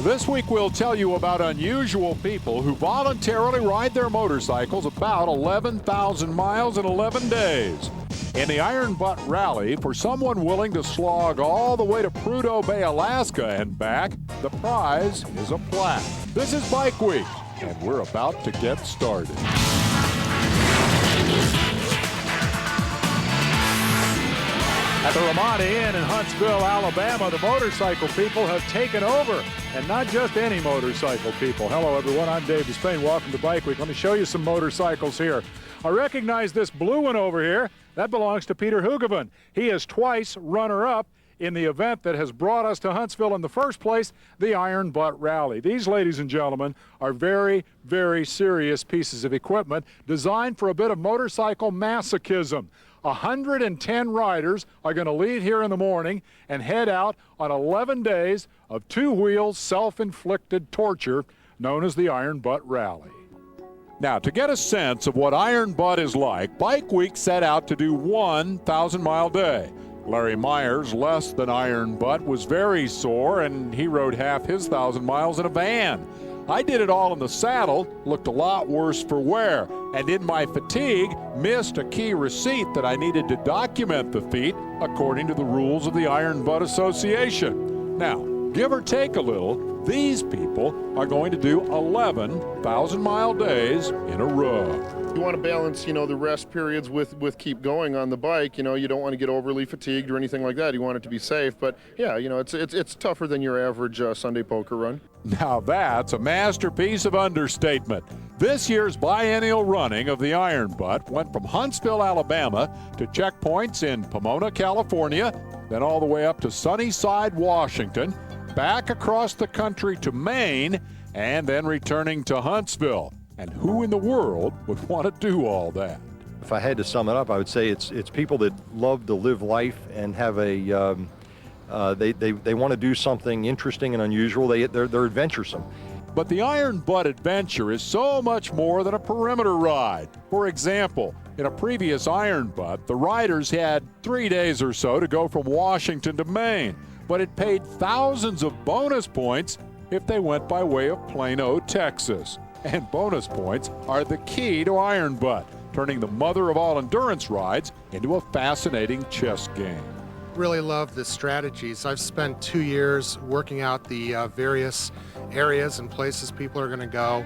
This week we'll tell you about unusual people who voluntarily ride their motorcycles about 11,000 miles in 11 days. In the Iron Butt Rally, for someone willing to slog all the way to Prudhoe Bay, Alaska and back, the prize is a plaque. This is Bike Week, and we're about to get started. At the Ramada Inn in Huntsville, Alabama, the motorcycle people have taken over, and not just any motorcycle people. Hello, everyone. I'm Dave Despain. Welcome to Bike Week. Let me show you some motorcycles here. I recognize this blue one over here. That belongs to Peter Hugovan. He is twice runner-up in the event that has brought us to Huntsville in the first place, the Iron Butt Rally. These, ladies and gentlemen, are very, very serious pieces of equipment designed for a bit of motorcycle masochism. 110 riders are going to leave here in the morning and head out on 11 days of two-wheel self-inflicted torture known as the Iron Butt Rally. Now, to get a sense of what Iron Butt is like, Bike Week set out to do 1,000-mile day. Larry Myers, less than Iron Butt, was very sore, and he rode half his 1,000 miles in a van. I did it all in the saddle, looked a lot worse for wear, and in my fatigue, missed a key receipt that I needed to document the feat according to the rules of the Iron Butt Association. Now, give or take a little, these people are going to do 11,000-mile days in a row. You want to balance, the rest periods with keep going on the bike. You don't want to get overly fatigued or anything like that. You want it to be safe. But yeah, it's tougher than your average Sunday poker run. Now that's a masterpiece of understatement. This year's biennial running of the Iron Butt went from Huntsville, Alabama to checkpoints in Pomona, California, then all the way up to Sunnyside, Washington, back across the country to Maine, and then returning to Huntsville. And who in the world would want to do all that? If I had to sum it up, I would say it's people that love to live life and have a they want to do something interesting and unusual. They're adventuresome. But the Iron Butt adventure is so much more than a perimeter ride. For example, in a previous Iron Butt, the riders had 3 days or so to go from Washington to Maine, but it paid thousands of bonus points if they went by way of Plano, Texas. And bonus points are the key to Iron Butt, turning the mother of all endurance rides into a fascinating chess game. Really love the strategies. I've spent 2 years working out the various areas and places people are going to go.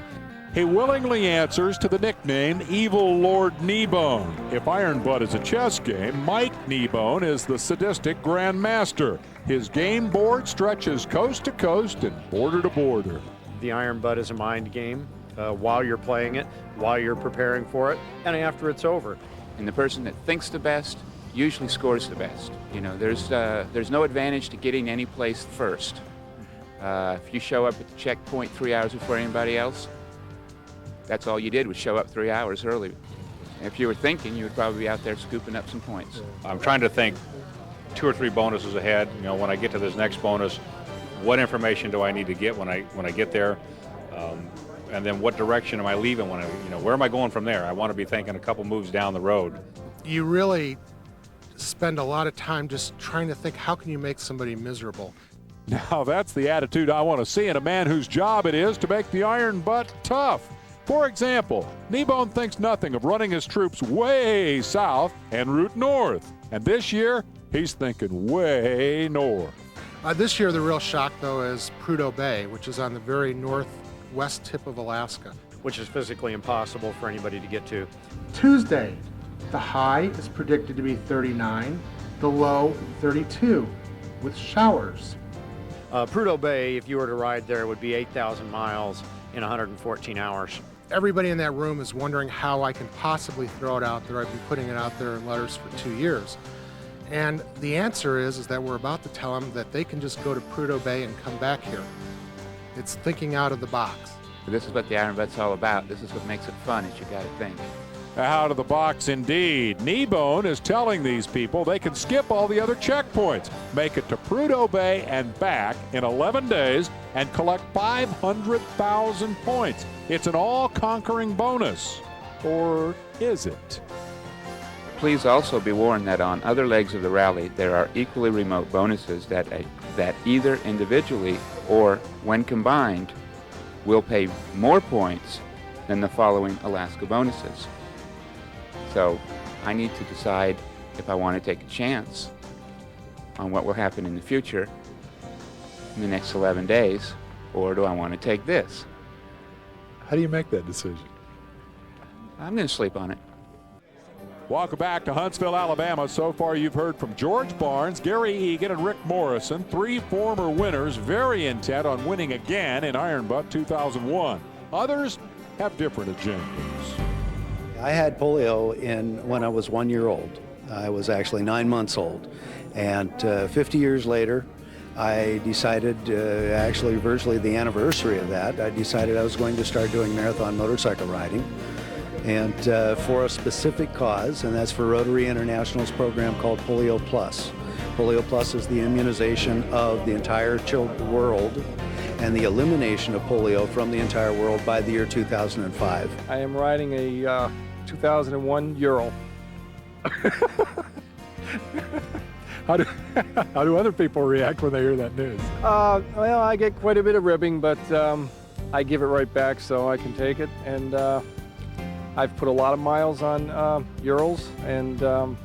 He willingly answers to the nickname Evil Lord Kneebone. If Iron Butt is a chess game, Mike Kneebone is the sadistic Grand Master. His game board stretches coast to coast and border to border. The Iron Butt is a mind game while you're playing it, while you're preparing for it, and after it's over. And the person that thinks the best usually scores the best. There's no advantage to getting any place first. If you show up at the checkpoint 3 hours before anybody else, that's all you did was show up 3 hours early. If you were thinking, you would probably be out there scooping up some points. I'm trying to think 2 or 3 bonuses ahead. When I get to this next bonus, what information do I need to get when I get there? And then what direction am I leaving when where am I going from there? I want to be thinking a couple moves down the road. You really spend a lot of time just trying to think, how can you make somebody miserable? Now that's the attitude I want to see in a man whose job it is to make the Iron Butt tough. For example, Kneebone thinks nothing of running his troops way south en route north. And this year, he's thinking way north. This year, the real shock, though, is Prudhoe Bay, which is on the very northwest tip of Alaska. Which is physically impossible for anybody to get to. Tuesday, the high is predicted to be 39, the low 32, with showers. Prudhoe Bay, if you were to ride there, would be 8,000 miles in 114 hours. Everybody in that room is wondering how I can possibly throw it out there. I've been putting it out there in letters for 2 years. And the answer is that we're about to tell them that they can just go to Prudhoe Bay and come back here. It's thinking out of the box. This is what the Iron Butt's all about. This is what makes it fun, is you got to think. Out of the box indeed. Kneebone is telling these people they can skip all the other checkpoints, make it to Prudhoe Bay and back in 11 days, and collect 500,000 points. It's an all-conquering bonus. Or is it? Please also be warned that on other legs of the rally, there are equally remote bonuses that either individually or when combined, will pay more points than the following Alaska bonuses. So I need to decide if I want to take a chance on what will happen in the future in the next 11 days, or do I want to take this? How do you make that decision? I'm going to sleep on it. Welcome back to Huntsville, Alabama. So far you've heard from George Barnes, Gary Egan, and Rick Morrison, 3 former winners very intent on winning again in Iron Butt 2001. Others have different agendas. I had polio when I was 1 year old. I was actually 9 months old. And 50 years later, I decided, actually virtually the anniversary of that, I decided I was going to start doing marathon motorcycle riding. And for a specific cause, and that's for Rotary International's program called Polio Plus. Polio Plus is the immunization of the entire world and the elimination of polio from the entire world by the year 2005. I am riding a 2001 Ural. How do other people react when they hear that news? Well, I get quite a bit of ribbing, but I give it right back so I can take it. And I've put a lot of miles on Urals, and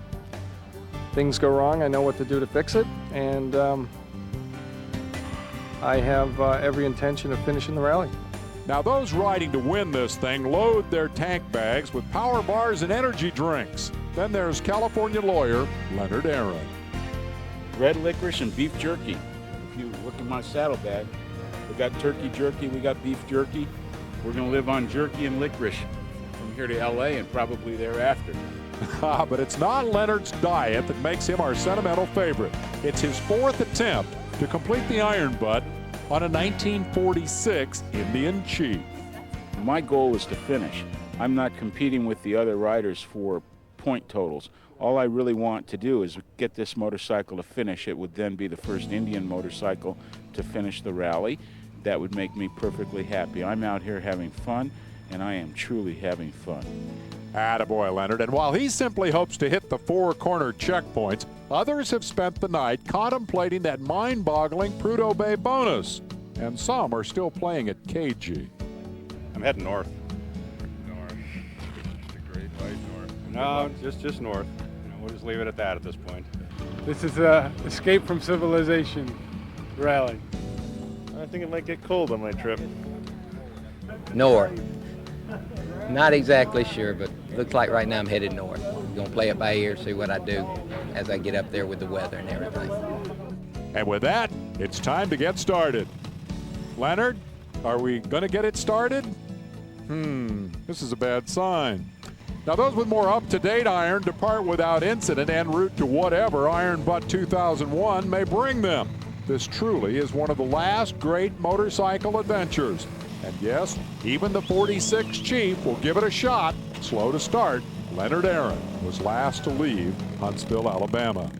things go wrong. I know what to do to fix it, and I have every intention of finishing the rally. Now those riding to win this thing load their tank bags with power bars and energy drinks. Then there's California lawyer Leonard Aaron. Red licorice and beef jerky. If you look at my saddlebag, we got turkey jerky, we got beef jerky. We're going to live on jerky and licorice from here to LA and probably thereafter. But it's not Leonard's diet that makes him our sentimental favorite. It's his 4th attempt to complete the Iron Butt on a 1946 Indian Chief. My goal is to finish. I'm not competing with the other riders for point totals. All I really want to do is get this motorcycle to finish. It would then be the first Indian motorcycle to finish the rally. That would make me perfectly happy. I'm out here having fun, and I am truly having fun. Attaboy, Leonard. And while he simply hopes to hit the 4 corner checkpoints, others have spent the night contemplating that mind-boggling Prudhoe Bay bonus. And some are still playing at KG. I'm heading north. North. The Great White North. No, just north. We'll just leave it at that at this point. This is a escape from civilization rally. I think it might get cold on my trip. North. Not exactly sure, but looks like right now I'm headed north. I'm going to play it by ear, see what I do as I get up there with the weather and everything. And with that, it's time to get started. Leonard, are we going to get it started? This is a bad sign. Now, those with more up-to-date iron depart without incident en route to whatever Iron Butt 2001 may bring them. This truly is one of the last great motorcycle adventures. And yes, even the 46 Chief will give it a shot. Slow to start, Leonard Aaron was last to leave Huntsville, Alabama.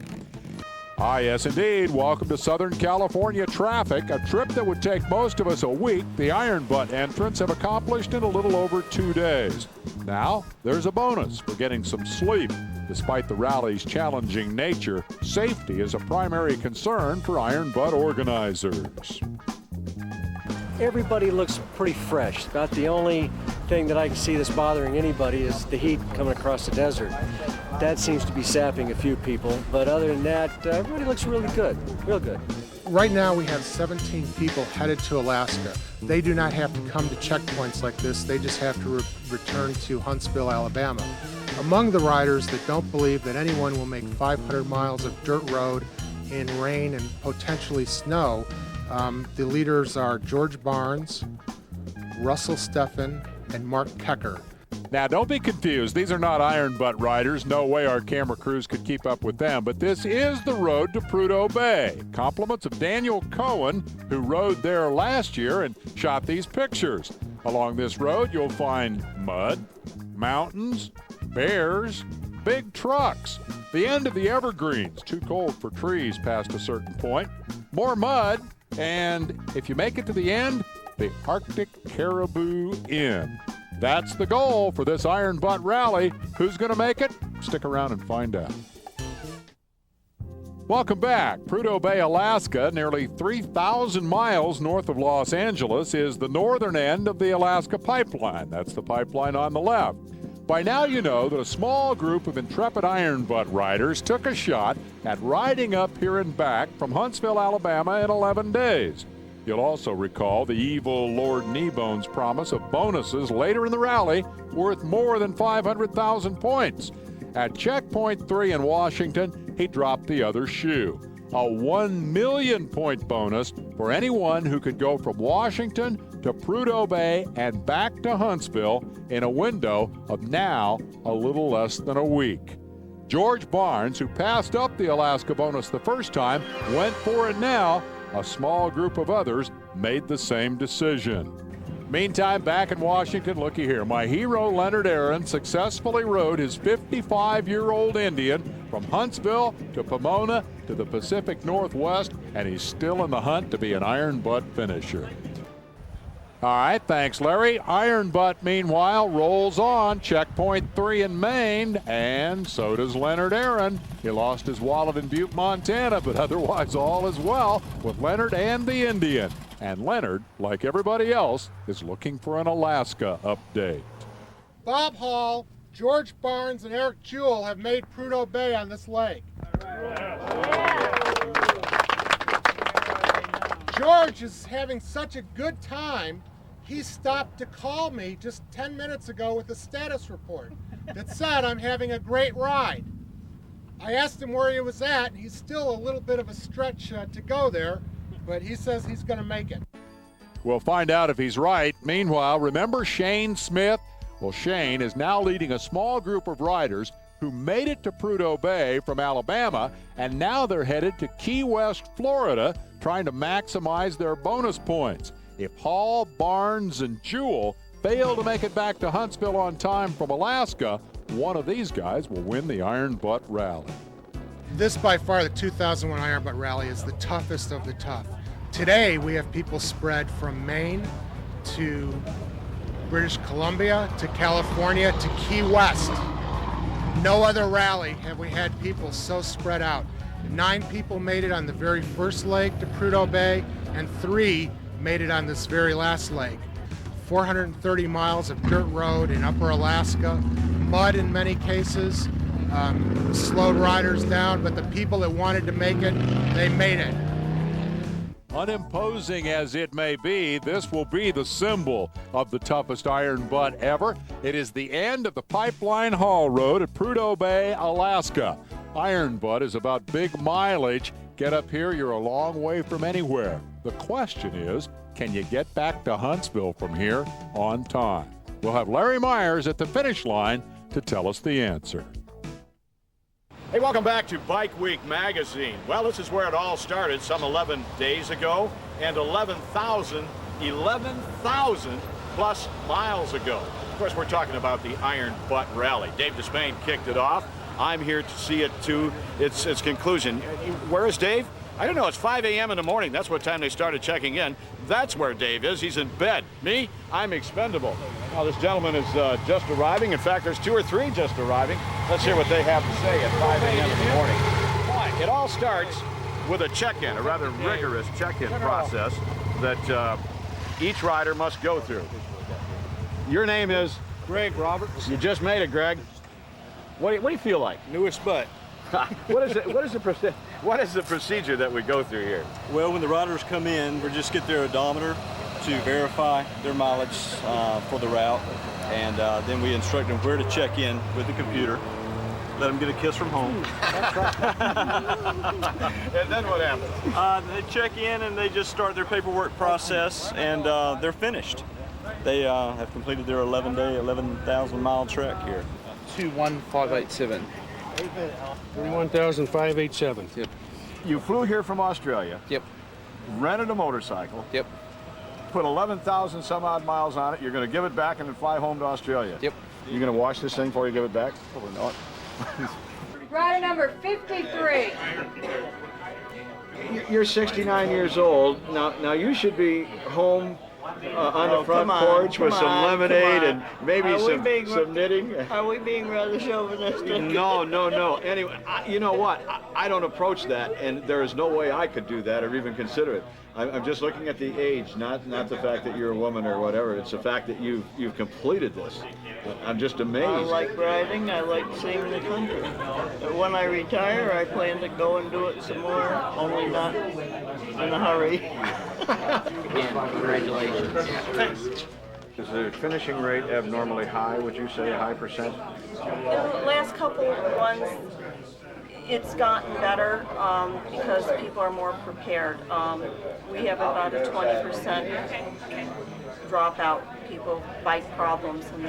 Ah, yes, indeed. Welcome to Southern California traffic. A trip that would take most of us a week, the Iron Butt entrants have accomplished in a little over 2 days. Now, there's a bonus for getting some sleep. Despite the rally's challenging nature, safety is a primary concern for Iron Butt organizers. Everybody looks pretty fresh. About the only thing that I can see that's bothering anybody is the heat coming across the desert. That seems to be sapping a few people, but other than that, everybody looks really good, real good. Right now we have 17 people headed to Alaska. They do not have to come to checkpoints like this, they just have to return to Huntsville, Alabama. Among the riders that don't believe that anyone will make 500 miles of dirt road in rain and potentially snow, the leaders are George Barnes, Russell Steffen, and Mark Kecker. Now, don't be confused. These are not Iron Butt riders. No way our camera crews could keep up with them. But this is the road to Prudhoe Bay. Compliments of Daniel Cohen, who rode there last year and shot these pictures. Along this road, you'll find mud, mountains, bears, big trucks, the end of the evergreens, too cold for trees past a certain point, more mud, and if you make it to the end, the Arctic Caribou Inn. That's the goal for this Iron Butt rally. Who's going to make it? Stick around and find out. Welcome back. Prudhoe Bay, Alaska, nearly 3,000 miles north of Los Angeles, is the northern end of the Alaska Pipeline. That's the pipeline on the left. By now you know that a small group of intrepid iron butt riders took a shot at riding up here and back from Huntsville, Alabama in 11 days. You'll also recall the evil Lord Kneebone's promise of bonuses later in the rally worth more than 500,000 points. At checkpoint 3 in Washington, he dropped the other shoe. A 1 million point bonus for anyone who could go from Washington to Prudhoe Bay and back to Huntsville in a window of now a little less than a week. George Barnes, who passed up the Alaska bonus the first time, went for it now. A small group of others made the same decision. Meantime, back in Washington, looky here. My hero, Leonard Aaron, successfully rode his 55-year-old Indian from Huntsville to Pomona to the Pacific Northwest, and he's still in the hunt to be an iron butt finisher. All right, thanks, Larry. Iron butt, meanwhile, rolls on. Checkpoint 3 in Maine, and so does Leonard Aaron. He lost his wallet in Butte, Montana, but otherwise all is well with Leonard and the Indian. And Leonard, like everybody else, is looking for an Alaska update. Bob Hall, George Barnes, and Eric Jewell have made Prudhoe Bay on this lake. George is having such a good time, he stopped to call me just 10 minutes ago with a status report that said I'm having a great ride. I asked him where he was at, and he's still a little bit of a stretch to go there, but he says he's going to make it. We'll find out if he's right. Meanwhile, remember Shane Smith? Well, Shane is now leading a small group of riders who made it to Prudhoe Bay from Alabama, and now they're headed to Key West, Florida, trying to maximize their bonus points. If Hall, Barnes, and Jewell fail to make it back to Huntsville on time from Alaska, one of these guys will win the Iron Butt Rally. This, by far, the 2001 Iron Butt Rally is the toughest of the tough. Today, we have people spread from Maine to British Columbia to California to Key West. No other rally have we had people so spread out. 9 people made it on the very first leg to Prudhoe Bay, and 3 made it on this very last leg. 430 miles of dirt road in upper Alaska, mud in many cases, slowed riders down, but the people that wanted to make it, they made it. Unimposing as it may be, this will be the symbol of the toughest iron butt ever. It is the end of the Pipeline Haul Road at Prudhoe Bay, Alaska. Iron butt is about big mileage. Get up here, you're a long way from anywhere. The question is, can you get back to Huntsville from here on time? We'll have Larry Myers at the finish line to tell us the answer. Hey, welcome back to Bike Week magazine. Well, this is where it all started some 11 days ago, and 11,000 plus miles ago. Of course, we're talking about the Iron Butt Rally. Dave Despain kicked it off. I'm here to see it to its conclusion. Where is Dave? I don't know. It's 5 a.m. in the morning. That's what time they started checking in. That's where Dave is. He's in bed. Me, I'm expendable. Now, this gentleman is just arriving. In fact, there's 2 or 3 just arriving. Let's hear what they have to say at 5 a.m. in the morning. It all starts with a check-in, a rather rigorous check-in process that each rider must go through. Your name is? Greg Roberts. You just made it, Greg. What do you feel like? Newest butt. What is the procedure that we go through here? Well, when the riders come in, we just get their odometer to verify their mileage for the route, and then we instruct them where to check in with the computer. Let them get a kiss from home. And then what happens? They check in and they just start their paperwork process, and they're finished. They have completed their 11-day, 11,000-mile trek here. 21587. 31,587. Yep. You flew here from Australia. Yep. Rented a motorcycle. Yep. Put 11,000 some odd miles on it. You're going to give it back and then fly home to Australia. Yep. You're going to wash this thing before you give it back? Probably not. Rider number 53. You're 69 years old. Now you should be home on the front porch with some lemonade and maybe some knitting? Are we being rather chauvinistic? No. Anyway, you know what? I don't approach that, and there is no way I could do that or even consider it. I'm just looking at the age, not the fact that you're a woman or whatever. It's the fact that you've completed this. I'm just amazed. I like riding. I like seeing the country. When I retire, I plan to go and do it some more, only not in a hurry. Again, congratulations. Is the finishing rate abnormally high, would you say, a high percent? In the last couple of ones, it's gotten better because people are more prepared. We have about a 20% dropout, people, bike problems, and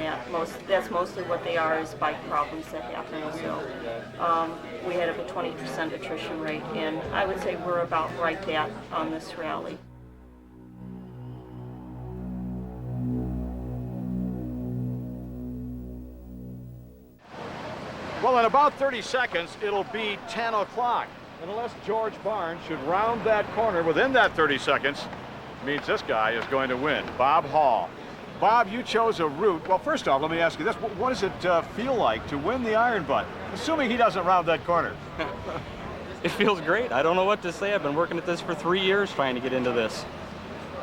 that's mostly what they are, is bike problems that happen. So we had a 20% attrition rate, and I would say we're about right that on this rally. Well, in about 30 seconds, it'll be 10 o'clock. And unless George Barnes should round that corner within that 30 seconds, means this guy is going to win, Bob Hall. Bob, you chose a route. Well, first off, let me ask you this. What does it feel like to win the Iron Butt, assuming he doesn't round that corner? It feels great. I don't know what to say. I've been working at this for 3 years trying to get into this.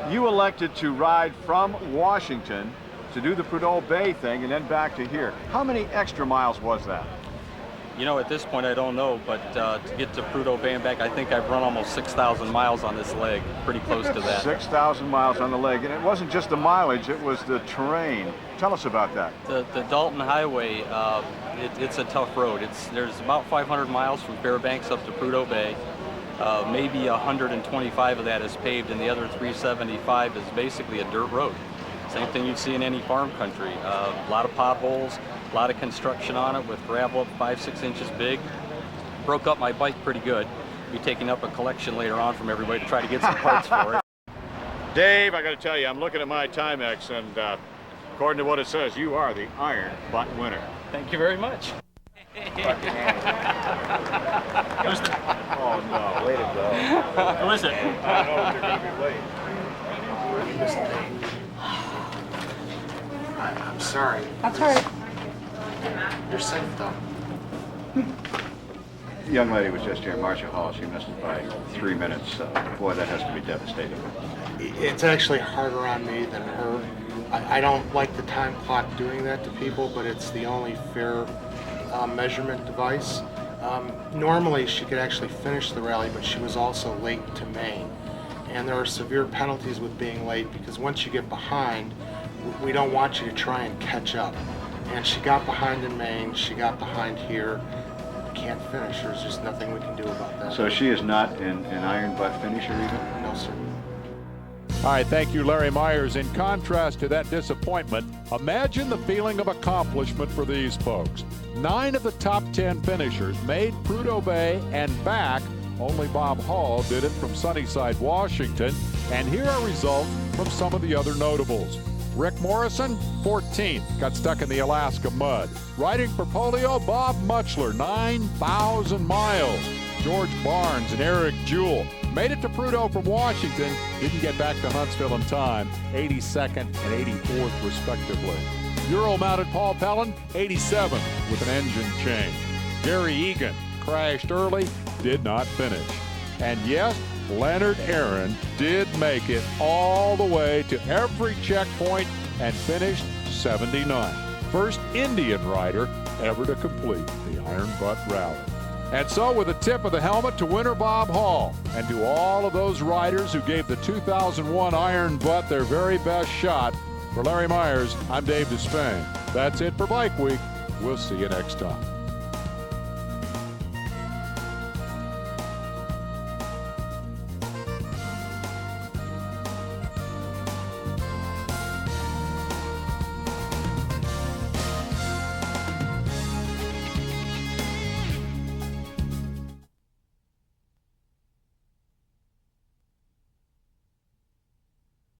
You elected to ride from Washington to do the Prudhoe Bay thing and then back to here. How many extra miles was that? You know, at this point, I don't know, but to get to Prudhoe Bay and back, I think I've run almost 6,000 miles on this leg, pretty close to that. 6,000 miles on the leg, and it wasn't just the mileage, it was the terrain. Tell us about that. The Dalton Highway, it's a tough road. There's about 500 miles from Fairbanks up to Prudhoe Bay. Maybe 125 of that is paved, and the other 375 is basically a dirt road. Same thing you'd see in any farm country. A lot of potholes, a lot of construction on it with gravel up 5-6 inches big. Broke up my bike pretty good. Be taking up a collection later on from everybody to try to get some parts for it. Dave, I got to tell you, I'm looking at my Timex, and according to what it says, you are the Iron Butt winner. Thank you very much. Oh no! Way to go! Who is it? I don't know if they're going to be late. I'm sorry. That's all right. You're safe, though. The young lady was just here, Marcia Hall. She missed it by 3 minutes. Boy, that has to be devastating. It's actually harder on me than her. I don't like the time clock doing that to people, but it's the only fair measurement device. Normally, she could actually finish the rally, but she was also late to Maine. And there are severe penalties with being late, because once you get behind, we don't want you to try and catch up. And she got behind in Maine, she got behind here. We can't finish. There's just nothing we can do about that. So she is not an Iron Butt finisher even? No, sir. All right, thank you, Larry Myers. In contrast to that disappointment, imagine the feeling of accomplishment for these folks. 9 of the top 10 finishers made Prudhoe Bay and back. Only Bob Hall did it from Sunnyside, Washington. And here are results from some of the other notables. Rick Morrison, 14th, got stuck in the Alaska mud. Riding for polio, Bob Muchler, 9,000 miles. George Barnes and Eric Jewell made it to Prudhoe from Washington, didn't get back to Huntsville in time, 82nd and 84th respectively. Euro-mounted Paul Pellin, 87th with an engine change. Gary Egan crashed early, did not finish. And yes, Leonard Aaron did make it all the way to every checkpoint and finished 79th. First Indian rider ever to complete the Iron Butt Rally. And so with a tip of the helmet to winner Bob Hall, and to all of those riders who gave the 2001 Iron Butt their very best shot, for Larry Myers, I'm Dave Despain. That's it for Bike Week. We'll see you next time.